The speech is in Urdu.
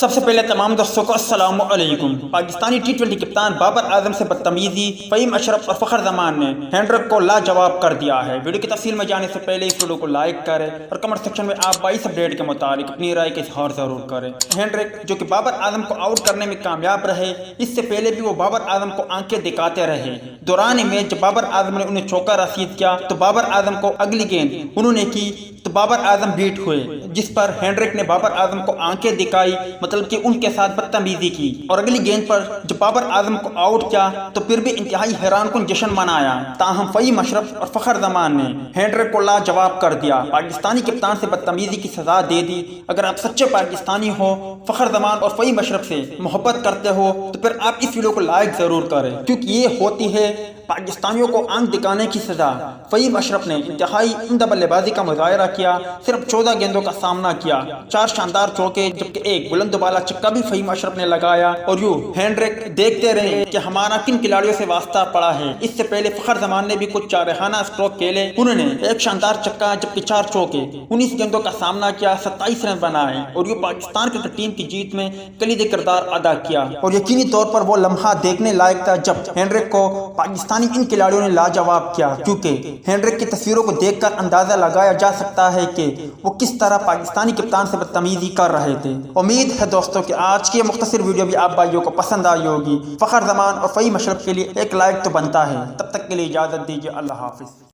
سب سے پہلے تمام دوستوں کو السلام علیکم۔ پاکستانی ٹی20 کپتان بابر اعظم سے بدتمیزی، فہیم اشرف اور فخر زمان نے ہینڈرک کو لاجواب کر دیا ہے۔ ویڈیو کی تفصیل میں جانے سے پہلے اس ویڈیو کو لائک کریں اور کمنٹ سیکشن میں آپ 22 اپڈیٹ کے متعلق اپنی رائے کا اظہار ضرور کریں۔ ہینڈرک جو کہ بابر اعظم کو آؤٹ کرنے میں کامیاب رہے، اس سے پہلے بھی وہ بابر اعظم کو آنکھیں دکھاتے رہے۔ دوران میچ جب بابر اعظم نے انہیں چوکا رسید کیا تو بابر اعظم کو اگلی گیند انہوں نے کی تو بابر اعظم بیٹ ہوئے، جس پر ہینڈرک نے بابر اعظم کو آنکھیں دکھائی، مطلب کہ ان کے ساتھ بدتمیزی کی، اور اگلی گیند پر جب بابر اعظم کو آؤٹ کیا تو پھر بھی انتہائی حیران کن جشن منایا۔ تاہم فہیم اشرف اور فخر زمان نے ہینڈرک کو لاجواب کر دیا، پاکستانی کپتان سے بدتمیزی کی سزا دے دی۔ اگر آپ سچے پاکستانی ہو، فخر زمان اور فہیم اشرف سے محبت کرتے ہو تو پھر آپ اس ویڈیو کو لائک ضرور کریں، کیونکہ یہ ہوتی ہے پاکستانیوں کو آنکھ دکھانے کی سزا۔ فہیم اشرف نے انتہائی عمدہ بلے بازی کا مظاہرہ کیا، صرف 14 گیندوں کا سامنا کیا، 4 شاندار چوکے جبکہ ایک بلند بالا چکا بھی فہیم اشرف نے لگایا، اور یوں ہینڈرک دیکھتے رہے کہ ہمارا کن کھلاڑیوں سے واسطہ پڑا ہے۔ اس سے پہلے فخر زمان نے بھی کچھ جارحانہ اسٹروک کھیلے، انہوں نے ایک شاندار چکا جبکہ 4 چوکے 19 گیندوں کا سامنا کیا، 27 رن بنائے، اور یہ پاکستان کرکٹ ٹیم کی جیت میں کلیدی کردار ادا کیا۔ اور یقینی طور پر وہ لمحہ دیکھنے لائق تھا جب ہینڈرک کو پاکستانی ان کھلاڑیوں نے لاجواب کیا، کیونکہ ہینڈرک کی تصویروں کو دیکھ کر اندازہ لگایا جا سکتا ہے کہ وہ کس طرح پاکستانی کپتان سے بدتمیزی کر رہے تھے۔ امید ہے دوستوں کہ آج کی یہ مختصر ویڈیو بھی آپ بھائیوں کو پسند آئی ہوگی۔ فخر زمان اور فہیم اشرف کے لیے ایک لائک تو بنتا ہے۔ تب تک کے لیے اجازت دیجیے، اللہ حافظ۔